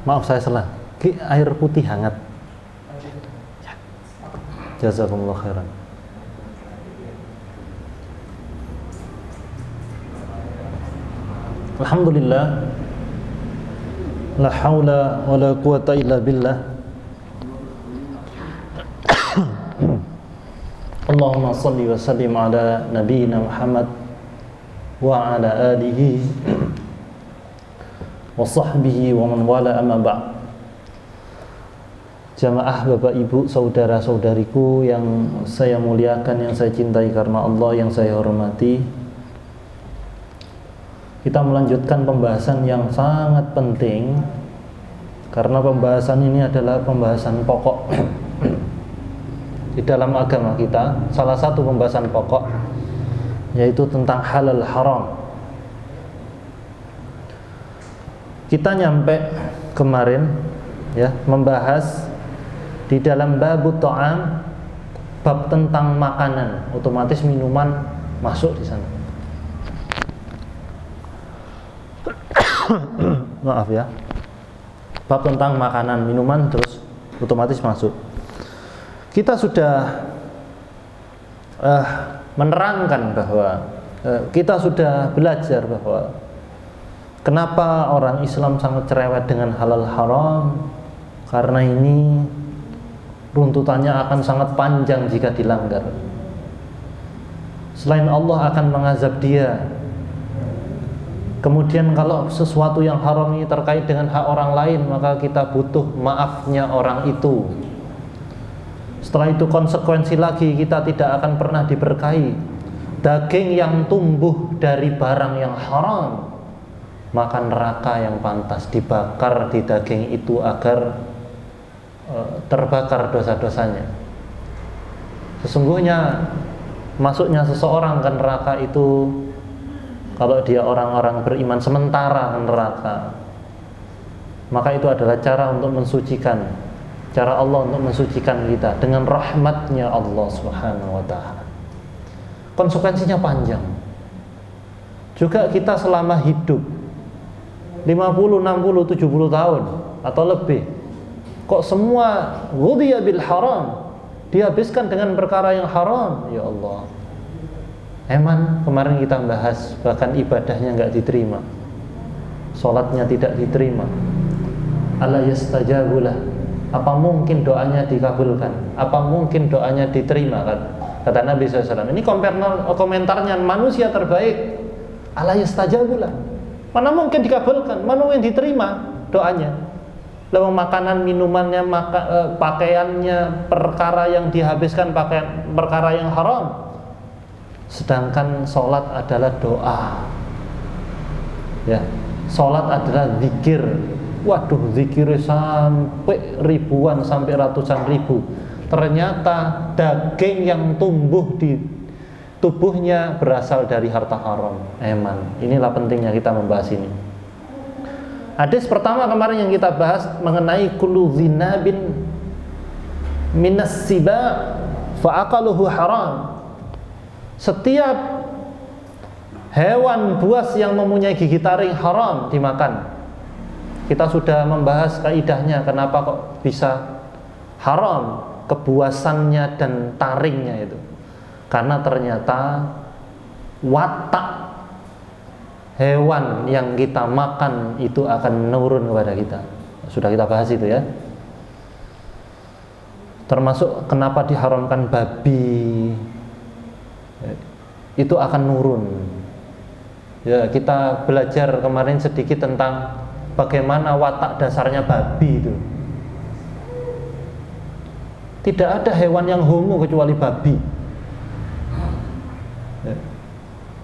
Maaf saya salah. Air putih hangat. Jazakumullah khairan. Alhamdulillah. La haula wala quwata illa billah. Allahumma salli wa sallim ala nabiyyina Muhammad wa ala alihi wa sahbihi wa man wala amma ba'd. Jamaah Bapak Ibu, saudara-saudariku yang saya muliakan, yang saya cintai karena Allah, yang saya hormati. Kita melanjutkan pembahasan yang sangat penting, karena pembahasan ini adalah pembahasan pokok di dalam agama kita. Salah satu pembahasan pokok yaitu tentang halal haram. Kita nyampe kemarin ya, membahas di dalam babut ta'am, bab tentang makanan, otomatis minuman masuk di sana. Maaf ya. Bab tentang makanan, minuman terus otomatis masuk. Kita sudah menerangkan bahwa kita sudah belajar bahwa kenapa orang Islam sangat cerewet dengan halal haram, karena ini runtutannya akan sangat panjang jika dilanggar. Selain Allah akan mengazab dia. Kemudian kalau sesuatu yang haram ini terkait dengan hak orang lain, maka kita butuh maafnya orang itu. Setelah itu konsekuensi lagi, kita tidak akan pernah diberkahi. Daging yang tumbuh dari barang yang haram, maka neraka yang pantas dibakar di daging itu agar terbakar dosa-dosanya. Sesungguhnya masuknya seseorang ke neraka itu, kalau dia orang-orang beriman sementara ke neraka, maka itu adalah cara untuk mensucikan, cara Allah untuk mensucikan kita dengan rahmatnya Allah Subhanahu wa ta'ala. Konsekuensinya panjang. Juga kita selama hidup 50, 60, 70 tahun atau lebih, kok semua ghudhiya bil haram, dihabiskan dengan perkara yang haram. Ya Allah, eman kemarin kita bahas, bahkan ibadahnya enggak diterima, sholatnya tidak diterima. Ala yastajabulah, apa mungkin doanya dikabulkan? Apa mungkin doanya diterima? Kata Nabi SAW. Ini komentarnya manusia terbaik. Ala yastajabulah, mana mungkin dikabulkan, mana mungkin diterima doanya. Lalu makanan, minumannya, pakaiannya, perkara yang dihabiskan perkara yang haram. Sedangkan sholat adalah doa. Ya, sholat adalah zikir. Waduh, zikirnya sampai ribuan, sampai ratusan ribu. Ternyata daging yang tumbuh di tubuhnya berasal dari harta haram. Eman, inilah pentingnya kita membahas ini. Hadis pertama kemarin yang kita bahas mengenai kullu dzinabin minas siba fa aqaluhu haram. Setiap hewan buas yang mempunyai gigi taring haram dimakan. Kita sudah membahas kaidahnya, kenapa kok bisa haram kebuasannya dan taringnya itu. Karena ternyata watak hewan yang kita makan itu akan menurun kepada kita. Sudah kita bahas itu ya. Termasuk kenapa diharamkan babi, itu akan nurun. Ya, kita belajar kemarin sedikit tentang bagaimana watak dasarnya babi itu. Tidak ada hewan yang homo kecuali babi. Ya.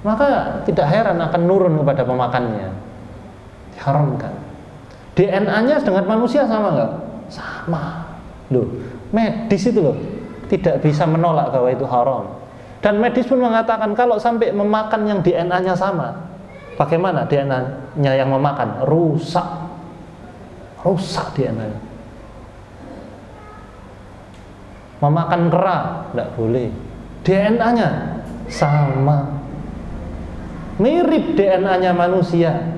Maka tidak heran akan nurun kepada pemakannya. Diharamkan. DNA-nya dengan manusia sama enggak? Sama. Loh, medis itu loh tidak bisa menolak bahwa itu haram. Dan medis pun mengatakan kalau sampai memakan yang DNA-nya sama, bagaimana DNA-nya yang memakan? Rusak DNA-nya. Memakan kera tidak boleh, DNA-nya sama. mirip DNA-nya manusia,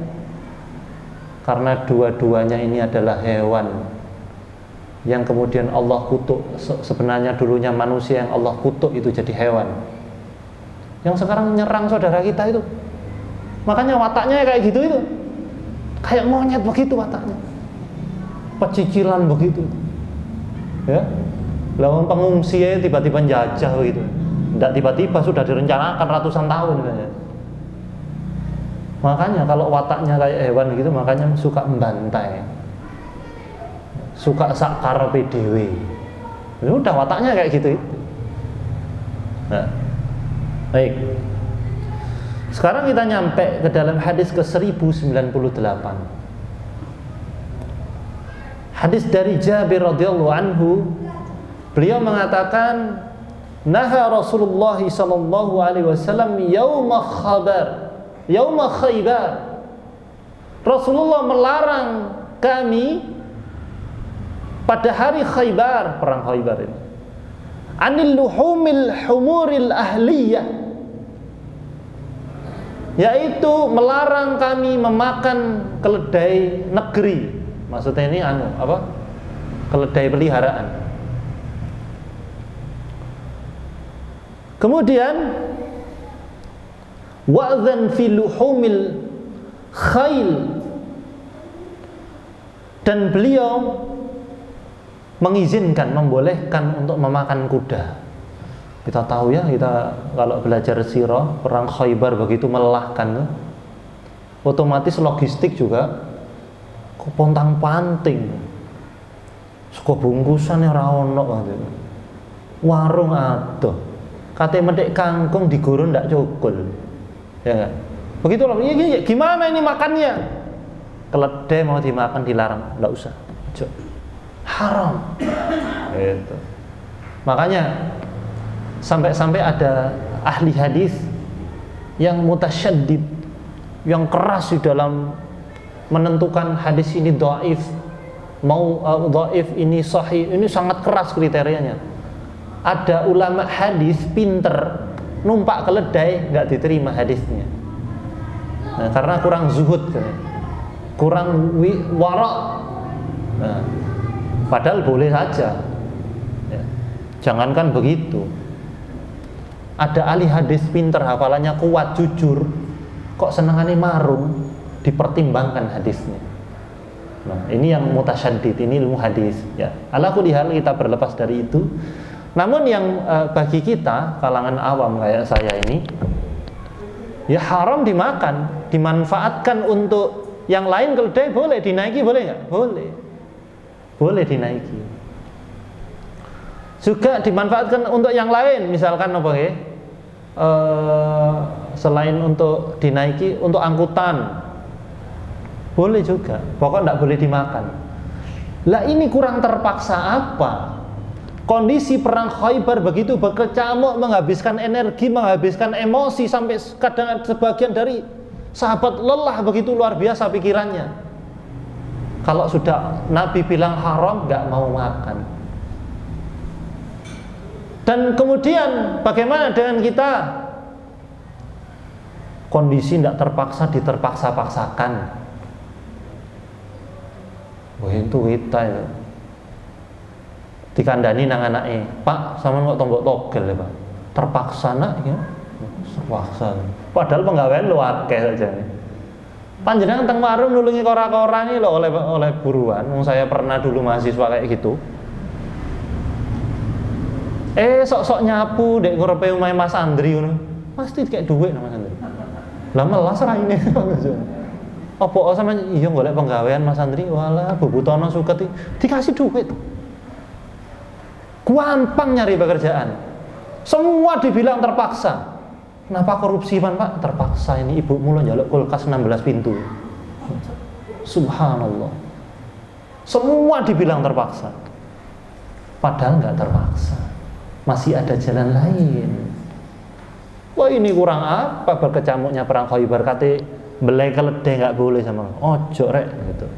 karena dua-duanya ini adalah hewan yang kemudian Allah kutuk. Sebenarnya dulunya manusia yang Allah kutuk itu jadi hewan, yang sekarang nyerang saudara kita itu. Makanya wataknya kayak gitu itu, kayak monyet begitu wataknya, pecicilan begitu ya. Lawan pengungsi tiba-tiba jajah begitu, tidak tiba-tiba, sudah direncanakan ratusan tahun ya. Makanya kalau wataknya kayak hewan gitu, makanya suka membantai, suka sakar PDW. Ini udah wataknya kayak gitu. Nah, baik. Sekarang kita nyampe ke dalam hadis ke 1098. Hadis dari Jabir radhiyallahu anhu, beliau mengatakan, naha Rasulullah sallallahu alaihi wasallam yauma Khaybar. Rasulullah melarang kami pada hari Khaybar, perang Khaybar ini, anil luhumil humuril ahliyah, yaitu melarang kami memakan keledai negeri. Maksudnya ini keledai peliharaan. Kemudian wa'dhan fi luhumil khail, dan beliau mengizinkan, membolehkan untuk memakan kuda. Kita tahu ya, kita kalau belajar sirah, perang Khaybar begitu melelahkan, otomatis logistik juga pontang-panting, suka bungkusan yang rawon, warung adoh, katanya medek kangkung digoreng ndak cukul, ya kan? Begitu loh. Ya, gimana ini makannya? Keledai mau dimakan dilarang, ndak usah, haram. Itu. Makanya sampai ada ahli hadis yang mutasyaddid, yang keras di dalam menentukan hadis ini dhaif, mau dhaif ini sahih, ini sangat keras kriterianya. Ada ulama hadis pinter, numpak keledai nggak diterima hadisnya. Nah, karena kurang zuhud, kurang wara. Nah, padahal boleh saja. Ya. Jangankan begitu. Ada ahli hadis pinter, hafalannya kuat, jujur, kok senengannya marung, dipertimbangkan hadisnya. Nah, ini yang mutasyaddid, ini ilmu hadis ya. Ala kulli hal, kita berlepas dari itu. Namun yang bagi kita kalangan awam kayak saya ini, ya haram dimakan, dimanfaatkan untuk yang lain. Keledai boleh dinaiki, boleh nggak? Boleh dinaiki. Juga dimanfaatkan untuk yang lain, misalkan apa ya? Selain untuk dinaiki, untuk angkutan, boleh juga. Pokoknya tidak boleh dimakan. Lah ini kurang terpaksa apa? Kondisi perang Khaybar begitu berkecamuk, menghabiskan energi, menghabiskan emosi, sampai kadang sebagian dari sahabat lelah, begitu luar biasa pikirannya. Kalau sudah Nabi bilang haram, nggak mau makan. Dan kemudian bagaimana dengan kita? Kondisi tidak terpaksa, diterpaksa-paksakan. Wah, itu kita ya. Dikandani nang anake, Pak, sama kok tombok togel ya Pak? Terpaksa nak ya? Terpaksa. Padahal penggawean lu akeh saja nih. Panjenengan teng warung nulungi kora-kora nih loh oleh buruan. Saya pernah dulu mahasiswa kayak gitu. Sok-sok nyapu dek ngorepe omahe Mas Andri ngono. Pasti kayak duit nang Mas Andri. Lah melas raine. Apa sama iya golek penggawean Mas Andri, walah Bubutono suket dikasih duit. Gampang nyari pekerjaan. Semua dibilang terpaksa. Kenapa korupsi Pak? Terpaksa, ini ibu mula njaluk kulkas 16 pintu. Subhanallah. Semua dibilang terpaksa. Padahal enggak terpaksa. Masih ada jalan lain. Wah, ini kurang apa berkecamuknya perang Khaybar, kate belai keledai nggak boleh sama ojo rek gitu.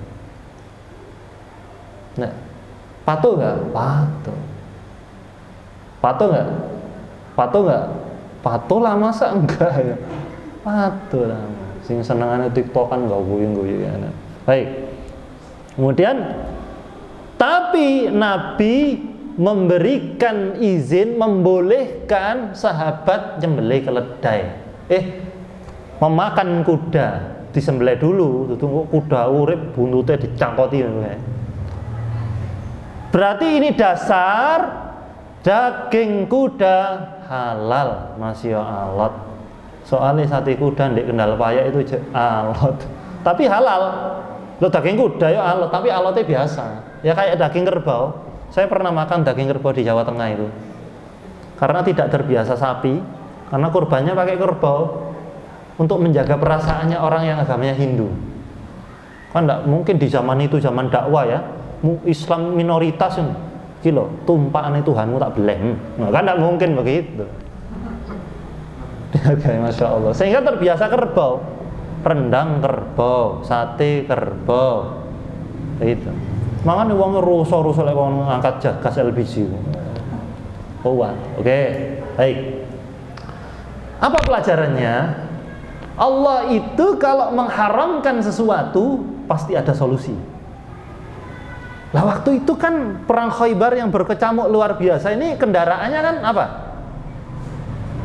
Nah, patuh nggak? Patuh nggak? Patuh lah, masa enggak ya? Waduh lah, sing senengane TikTokan gak guyu-guyu ya. Baik. Kemudian tapi Nabi memberikan izin, membolehkan sahabat nyembelih keledai. Memakan kuda, disembelih dulu, tunggu kuda urip buntutnya dicangkoti. Berarti ini dasar daging kuda halal, masih alot. Soalnya sate kuda ndek Kendal Paya itu alot, tapi halal. Lo daging kuda ya alot, tapi alotnya biasa. Ya kayak daging kerbau. Saya pernah makan daging kerbau di Jawa Tengah itu. Karena tidak terbiasa sapi, karena kurbannya pakai kerbau untuk menjaga perasaannya orang yang agamanya Hindu. Kan enggak mungkin di zaman itu, zaman dakwah ya, Islam minoritas ini. Kilo, tumpahan Tuhanmu tak beleh. Kan enggak mungkin begitu. Oke, Masya Allah. Sehingga terbiasa kerbau, rendang kerbau, sate kerbau, itu. Makanya uangnya rusuh-rusuh lagi orang ngangkat gas LPG. Oke, baik. Apa pelajarannya? Allah itu kalau mengharamkan sesuatu pasti ada solusi. Lah waktu itu kan perang Khaybar yang berkecamuk luar biasa. Ini kendaraannya kan apa?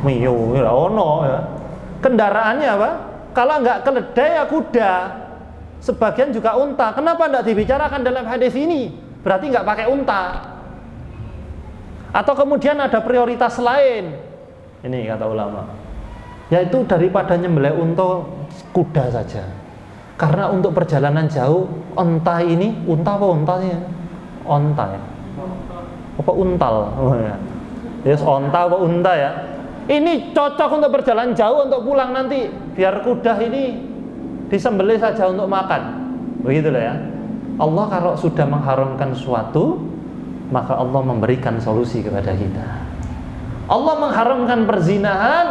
Mio, ya. Kendaraannya apa? Kalau nggak keledai ya kuda, sebagian juga unta. Kenapa tidak dibicarakan dalam hadis ini? Berarti nggak pakai unta. Atau kemudian ada prioritas lain. Ini kata ulama, yaitu daripada nyembelih unta, kuda saja. Karena untuk perjalanan jauh, unta ini, unta apa untanya? Onta ya? Apa untal? Oh ya. Yes, onta apa unta ya? Ini cocok untuk perjalanan jauh, untuk pulang nanti biar kuda ini disembelih saja untuk makan. Begitulah ya. Allah kalau sudah mengharamkan sesuatu, maka Allah memberikan solusi kepada kita. Allah mengharamkan perzinahan,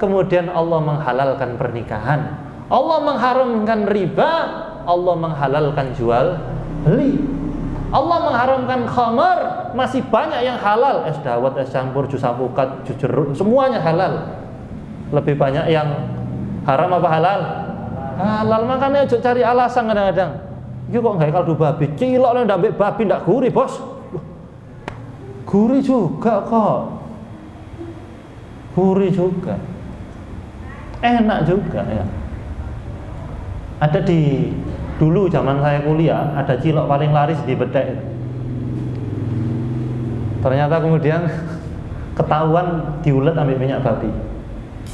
kemudian Allah menghalalkan pernikahan. Allah mengharamkan riba, Allah menghalalkan jual beli. Allah mengharamkan khamar, masih banyak yang halal. Es dawet, es campur, jus alpukat, jus jeruk, semuanya halal. Lebih banyak yang haram apa halal? Halal. Makanya aja cari alasan kadang-kadang. Iki kok nggak kaldu babi, cilok nek ndambek babi ndak gurih, Bos. Gurih juga kok. Gurih juga. Enak juga ya. Ada di dulu zaman saya kuliah, ada cilok paling laris di Bedek. Ternyata kemudian ketahuan diulet ambil minyak babi.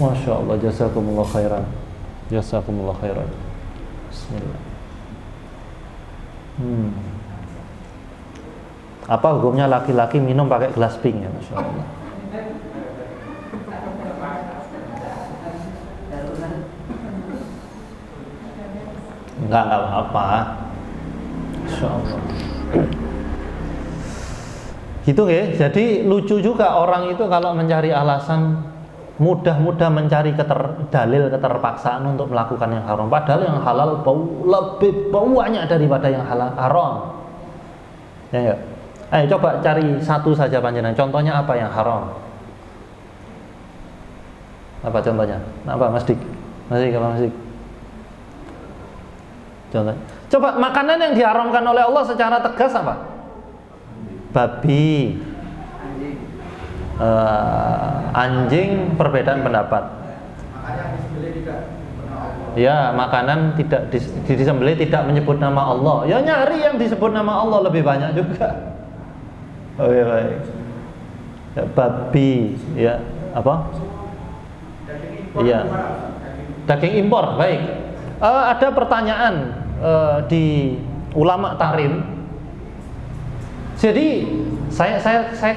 Masya Allah, jazakumullah khairan. Jazakumullah khairan. Bismillah. Apa hukumnya laki-laki minum pakai gelas pink ya, Masya Allah. Enggak apa-apa. Insyaallah. Gitu ya. Jadi lucu juga orang itu kalau mencari alasan, mudah-mudah mencari dalil keterpaksaan untuk melakukan yang haram. Padahal yang halal lebih banyak daripada yang haram. Ya enggak? Ayo coba cari satu saja panjenengan. Contohnya apa yang haram? Apa contohnya? Apa Mas Dik? Mas Dik? Contoh. Coba makanan yang diharamkan oleh Allah secara tegas apa? Babi, anjing, perbedaan pendapat. Ya, makanan tidak disembelih tidak menyebut nama Allah. Ya nyari yang disebut nama Allah lebih banyak juga. Oke, baik. Ya, babi, ya apa? Iya. Daging impor, baik. Ada pertanyaan di ulama Tarim. Jadi saya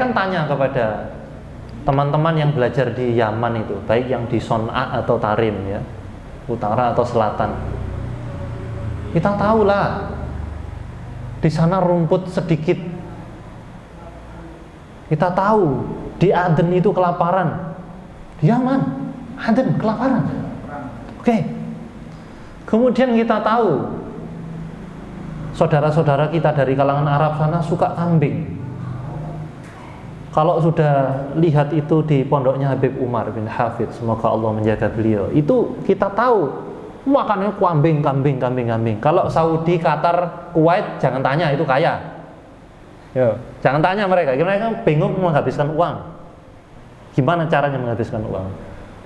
kan tanya kepada teman-teman yang belajar di Yaman itu, baik yang di Son'a atau Tarim ya, utara atau selatan. Kita tahulah di sana rumput sedikit. Kita tahu di Aden itu kelaparan. Di Yaman, Aden kelaparan. Oke. Kemudian kita tahu saudara-saudara kita dari kalangan Arab sana suka kambing. Kalau sudah lihat itu di pondoknya Habib Umar bin Hafidh, semoga Allah menjaga beliau, itu kita tahu makannya kambing. Kalau Saudi, Qatar, Kuwait, jangan tanya, itu kaya. Yo, jangan tanya mereka bingung menghabiskan uang. Gimana caranya menghabiskan uang?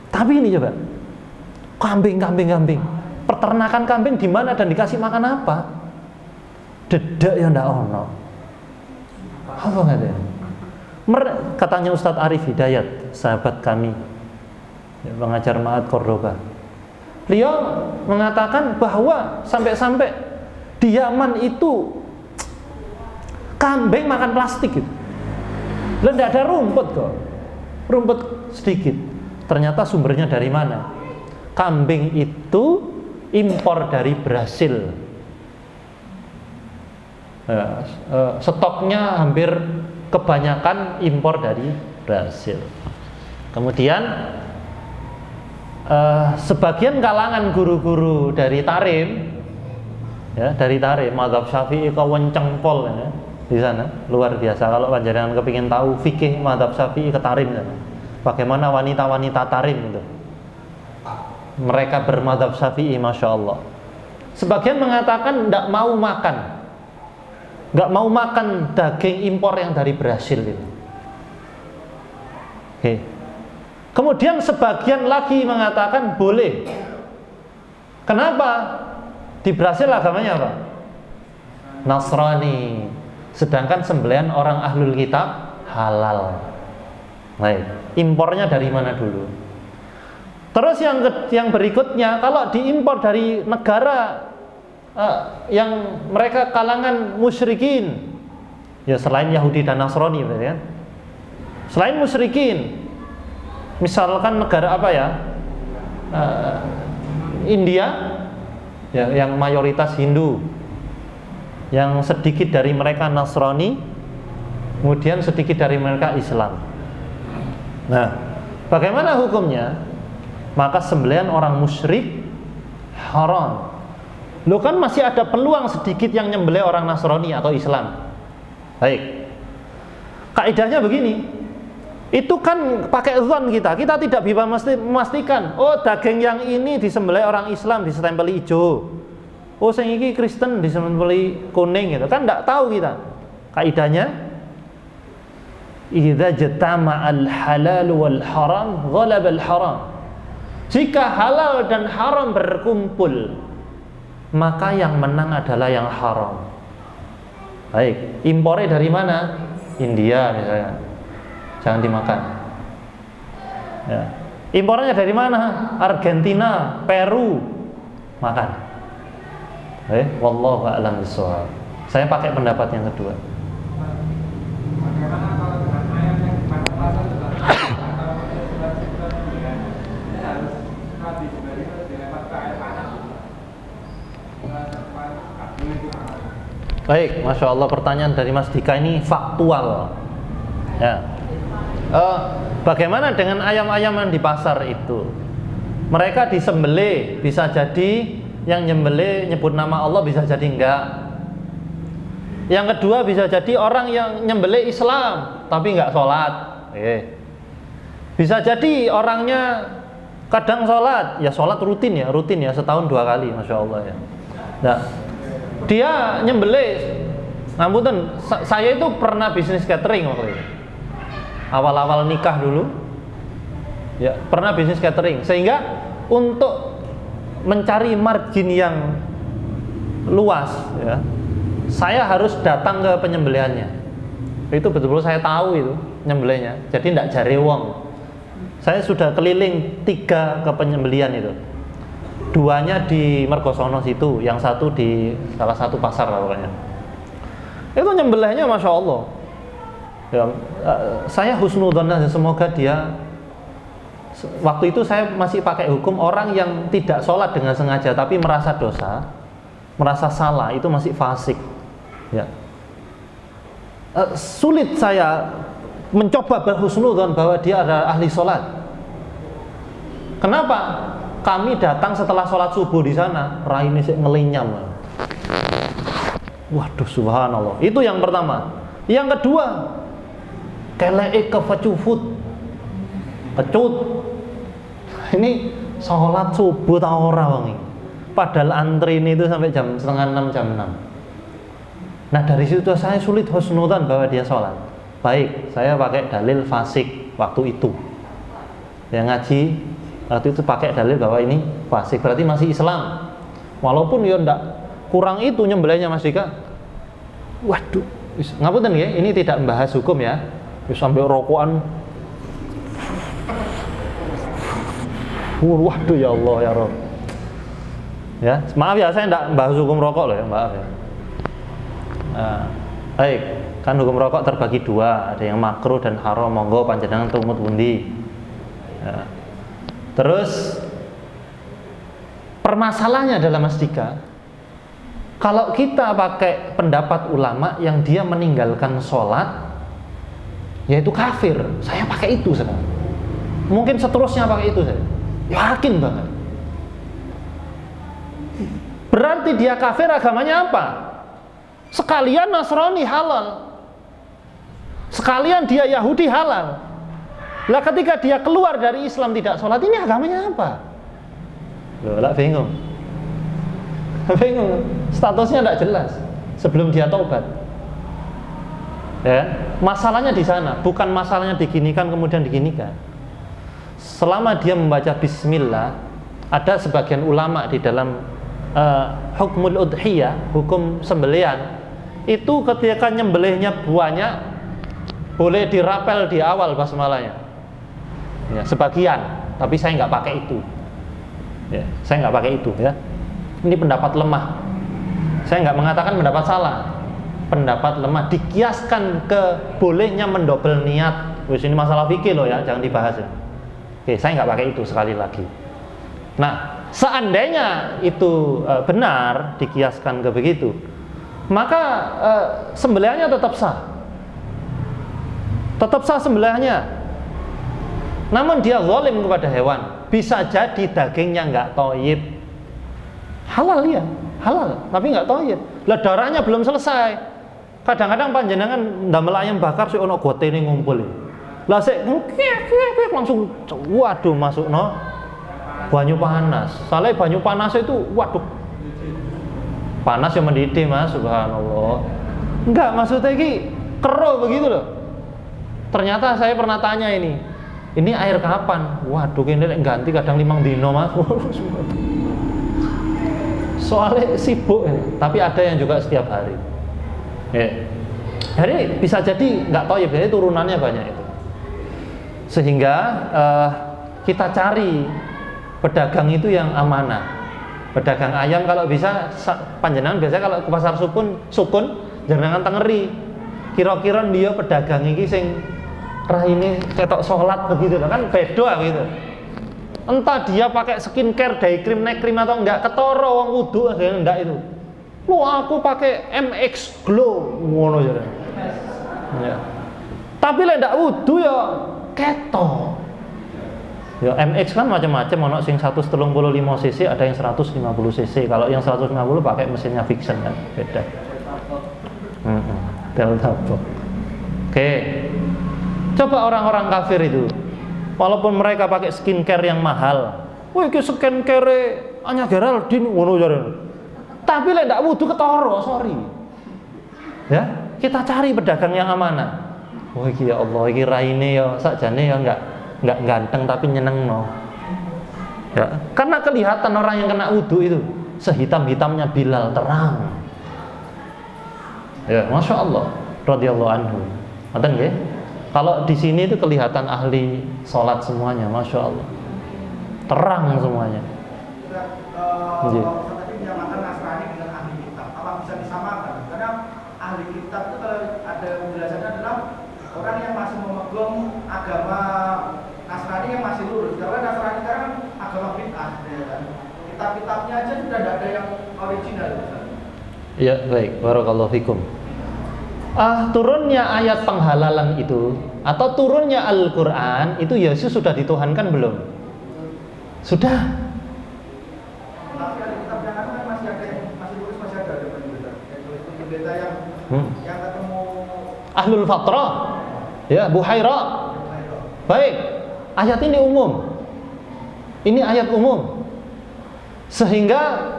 Tapi ini coba, kambing. Peternakan kambing di mana dan dikasih makan apa? Dedak ya ndak ono. Apa katanya? Katanya Ustadz Arif Hidayat, sahabat kami yang mengajar Ma'had Cordoba. Beliau mengatakan bahwa sampai-sampai di Yaman itu kambing makan plastik gitu. Lah enggak ada rumput kok. Rumput sedikit. Ternyata sumbernya dari mana? Kambing itu impor dari Brasil. Stoknya hampir kebanyakan impor dari Brasil. Kemudian sebagian kalangan guru-guru dari Tarim, ya, dari Tarim, mazhab Syafi'i kewenceng pol ya, di sana luar biasa. Kalau panjenengan kepingin tahu fikih mazhab Syafi'i ke Tarim ya, bagaimana wanita-wanita Tarim itu, mereka bermadzhab Syafi'i, masya Allah. Sebagian mengatakan tidak mau makan daging impor yang dari Brasil itu. Oke. Kemudian sebagian lagi mengatakan boleh. Kenapa? Di Brasil agamanya apa? Nasrani. Sedangkan sembelihan orang ahlul kitab halal. Baik. Impornya dari mana dulu? Terus yang berikutnya, kalau diimpor dari negara yang mereka kalangan musyrikin, ya selain Yahudi dan Nasrani, ya, selain musyrikin, misalkan negara apa ya, India, ya, yang mayoritas Hindu, yang sedikit dari mereka Nasrani, kemudian sedikit dari mereka Islam. Nah, bagaimana hukumnya? Maka sembelihan orang musyrik haram. Loh kan masih ada peluang sedikit yang nyembelih orang Nasrani atau Islam. Baik. Kaidahnya begini. Itu kan pakai zon kita tidak bisa memastikan, oh daging yang ini disembelih orang Islam disembelih hijau. Oh sing iki Kristen disembelih kuning gitu. Kan enggak tahu kita. Kaidahnya idza jatama'al halal wal haram ghalaba al haram. Jika halal dan haram berkumpul, maka yang menang adalah yang haram. Baik, impornya dari mana? India misalnya, jangan dimakan. Ya. Impornya dari mana? Argentina, Peru, makan. Wallahu a'lam bishawab. Saya pakai pendapat yang kedua. Baik, masya Allah, pertanyaan dari Mas Dika ini faktual. Ya. Bagaimana dengan ayam-ayam yang di pasar itu? Mereka disembelih, bisa jadi yang nyembelih nyebut nama Allah, bisa jadi enggak. Yang kedua, bisa jadi orang yang nyembelih Islam tapi enggak sholat. Bisa jadi orangnya kadang sholat, ya sholat rutin ya setahun 2 kali, masya Allah ya. Nah, dia nyembelih. Ngapunten, saya itu pernah bisnis catering waktu itu. Awal-awal nikah dulu, ya pernah bisnis catering. Sehingga untuk mencari margin yang luas, ya, saya harus datang ke penyembelihannya. Itu betul-betul saya tahu itu nyembelihnya. Jadi tidak jare wong. Saya sudah keliling 3 ke penyembelihan itu. 2-nya di Mergosono situ, yang 1 di salah satu pasar lah pokoknya. Itu nyembelihnya masya Allah. Ya, saya husnudzon aja, semoga dia. Waktu itu saya masih pakai hukum orang yang tidak sholat dengan sengaja tapi merasa dosa, merasa salah, itu masih fasik. Ya. Sulit saya mencoba berhusnudzon bahwa dia adalah ahli sholat. Kenapa? Kami datang setelah sholat subuh di sana, raine sik ngelinyam. Waduh, subhanallah. Itu yang pertama. Yang kedua, keleke kefecufut. Kecut. Ini sholat subuh ta ora wong iki. Padahal antri ini itu sampai jam setengah 6, jam 6. Nah dari situ saya sulit husnudzan bahwa dia sholat. Baik, saya pakai dalil fasik waktu itu. Yang ngaji waktu itu pakai dalil bahwa ini fasik, berarti masih Islam. Walaupun ya ndak kurang itu nyembelihnya Mas Dika. Waduh, ngapunten ya, ini tidak membahas hukum ya. Sampai rokokan. Waduh ya Allah ya Rabb. Ya, maaf ya saya ndak membahas hukum rokok loh ya, maaf ya. Nah, baik, kan hukum rokok terbagi dua, ada yang makruh dan haram. Monggo panjenengan tumut pundi. Ya. Terus permasalahannya adalah Mas Dika, kalau kita pakai pendapat ulama yang dia meninggalkan sholat, yaitu kafir, saya pakai itu sekarang. Mungkin seterusnya pakai itu saya, yakin banget. Berarti dia kafir, agamanya apa? Sekalian Nasrani halal, sekalian dia Yahudi halal. Lah ketika dia keluar dari Islam tidak sholat, ini agamanya apa? Loh, lah bingung. Bingung. Statusnya tidak jelas sebelum dia taubat. Ya, masalahnya di sana, bukan masalahnya diginikan kemudian diginikan. Selama dia membaca bismillah, ada sebagian ulama di dalam hukmul udhiyah, hukum sembelihan, itu ketika nyembelihnya banyak boleh dirapel di awal basmalahnya. Ya, sebagian, tapi saya nggak pakai itu. Ya, saya nggak pakai itu ya. Ini pendapat lemah. Saya nggak mengatakan pendapat salah. Pendapat lemah dikiaskan ke bolehnya mendobel niat. Wis ini masalah fikih loh ya, jangan dibahas ya. Oke, saya nggak pakai itu sekali lagi. Nah, seandainya itu benar dikiaskan ke begitu, maka sembelihannya tetap sah. Tetap sah sembelihannya. Namun dia zalim kepada hewan. Bisa jadi dagingnya nggak thayyib. Halal ya, halal, tapi nggak thayyib. Lah darahnya belum selesai. Kadang-kadang panjenengan ndamel ayam bakar sik ono gotene ngumpul. Lah sik langsung waduh masukno banyu panas. Soalnya banyu panas itu waduh panas yang mendidih Mas, subhanallah. Enggak, maksudnya ini kero begitu loh. Ternyata saya pernah tanya ini air kapan? Waduh ini ganti kadang 5 dino Mas. Soalnya sibuk ini. Tapi ada yang juga setiap hari. Ya. Jadi bisa jadi nggak thayyib, jadi turunannya banyak itu. Sehingga kita cari pedagang itu yang amanah. Pedagang ayam kalau bisa panjenengan biasanya kalau ke pasar sukun jangan tengeri. Kira-kira dia pedagang iki sing raine ketok salat begitu kan beda gitu. Entah dia pakai skincare, day cream, night cream atau enggak, ketara wong wudu enggak itu. Lu aku pakai MX Glow ngono jare. Ya. Tapi lek ndak wudu ya ketok. Ya MX kan macam-macam, ono sing 135 cc, ada yang 150 cc. Kalau yang 150 pakai mesinnya Vixen kan, beda. Delta box. Oke. Coba orang-orang kafir itu, walaupun mereka pakai skincare yang mahal, wih ke skincare hanya Geraldine ngono jare. Tapi lek ndak wudu ketara, sorry. Ya, kita cari pedagang yang amanah. Oh iki ya Allah, iki raine ya sakjane ya enggak ganteng tapi nyenengno. Ya, karena kelihatan orang yang kena wudu itu sehitam-hitamnya Bilal, terang. Ya, Masya Allah, radhiyallahu anhu. Ngoten nggih? Kalau di sini itu kelihatan ahli sholat semuanya, Masya Allah, terang semuanya. Tadi menyamakan Nasrani dengan ahli kitab, apa bisa disamakan? Karena ahli kitab itu kalau ada penjelasannya adalah orang yang masih memegang agama Nasrani yang masih lurus. Karena Nasrani kan agama bid'ah, ya kan? Kitab-kitabnya aja sudah tidak ada yang original. Ya baik, barakallahu fikum. Turunnya ayat penghalalan itu atau turunnya Al-Quran itu Yesus sudah dituhankan belum? Sudah. Tapi ada kitab yang kan masih ada yang masih lurus, masih ada pendeta yang ketemu Ahlul Fatrah. Ya, Buhaira. Baik, ayat ini umum. Ini ayat umum. Sehingga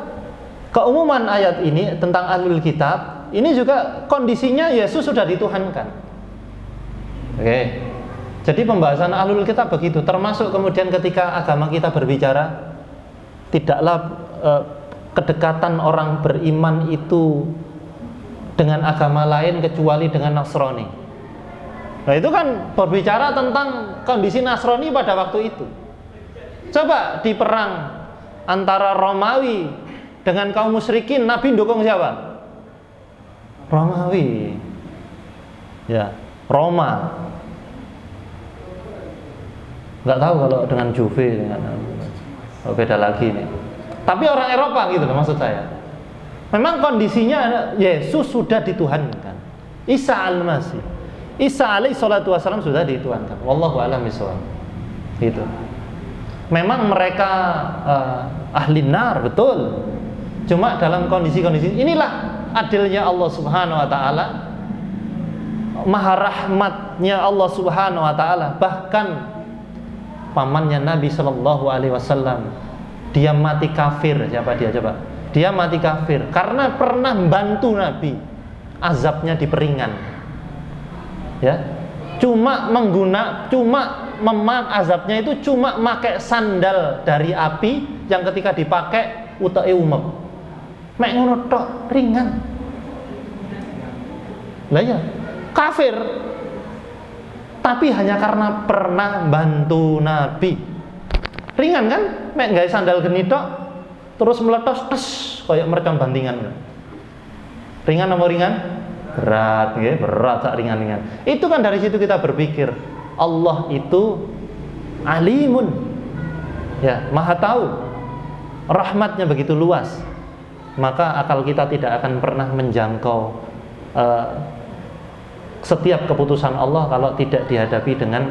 keumuman ayat ini tentang ahlul kitab, ini juga kondisinya Yesus sudah dituhankan. Oke. Jadi pembahasan ahlul kitab begitu, termasuk kemudian ketika agama kita berbicara, tidaklah kedekatan orang beriman itu dengan agama lain kecuali dengan Nasrani. Nah, itu kan berbicara tentang kondisi Nasrani pada waktu itu. Coba di perang antara Romawi dengan kaum musyrikin, Nabi dukung siapa? Romawi. Ya, Roma. Nggak tahu kalau dengan Juve, dengan beda lagi nih. Tapi orang Eropa gitu loh maksud saya. Memang kondisinya Yesus sudah dituhankan. Isa al-Masih, Isa alaihi salatu wassalam sudah dituhankan. Wallahu a'lam bishawab. Gitu. Memang mereka ahli nar, betul. Cuma dalam kondisi-kondisi inilah adilnya Allah Subhanahu wa taala. Maha rahmatnya Allah Subhanahu wa taala. Bahkan pamannya Nabi Shallallahu Alaihi Wasallam, dia mati kafir. Siapa dia coba? Dia mati kafir karena pernah membantu Nabi. Azabnya diperingan. Ya, azabnya itu cuma pakai sandal dari api yang ketika dipakai utake umep. Mek ngono tok, ringan. Lah ya, kafir. Tapi hanya karena pernah bantu Nabi. Ringan kan? Mek gawe sandal geni tok terus meletos tes kayak mercon bantingan. Ringan apa ringan? Berat, nggih, berat sak ringan-ringan. Itu kan dari situ kita berpikir, Allah itu alimun. Ya, Maha tahu. Rahmatnya begitu luas. Maka akal kita tidak akan pernah menjangkau setiap keputusan Allah kalau tidak dihadapi dengan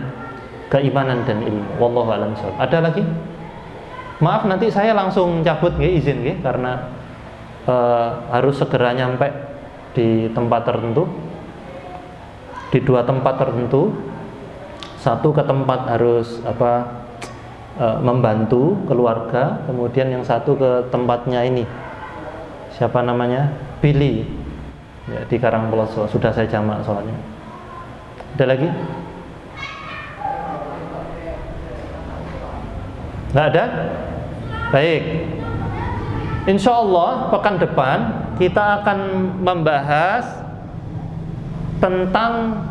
keimanan dan ilmu. Wallahu a'lam bishawab. Ada lagi? Maaf, nanti saya langsung cabut nggih, izin nggih, karena harus segera nyampe di tempat tertentu. Di dua tempat tertentu. Satu ke tempat harus membantu keluarga, kemudian yang satu ke tempatnya ini. Siapa namanya? Billy. Ya, di Karangploso. Sudah saya jamak soalnya. Ada lagi? Nggak ada? Baik. Insya Allah pekan depan kita akan membahas tentang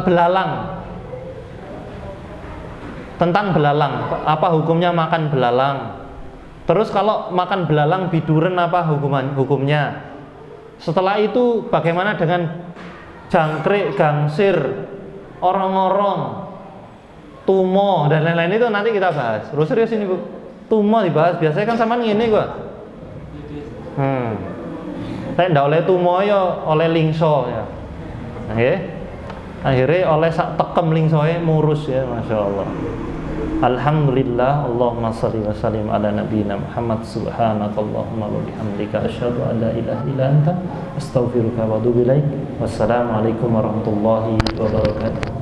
belalang. Tentang belalang. Apa hukumnya makan belalang? Terus kalau makan belalang biduren apa hukumnya? Setelah itu bagaimana dengan jangkrik, gangsir, orong-orong, tumo dan lain-lain, itu nanti kita bahas. Terus serius ini Bu, tumo dibahas. Biasanya kan sama ngene gua. Saya ndak oleh tumo ya oleh lingso ya. Nggih. Akhirnya oleh sak tekem lingsoe murus ya, Masya Allah. Alhamdulillah, Allahumma salli wa sallim ala nabiyina Muhammad. Subhanakallahumma wa bihamdika asyhadu an la ilaha illa anta astaghfiruka wa atubu ilaik. Wassalamualaikum warahmatullahi wabarakatuh.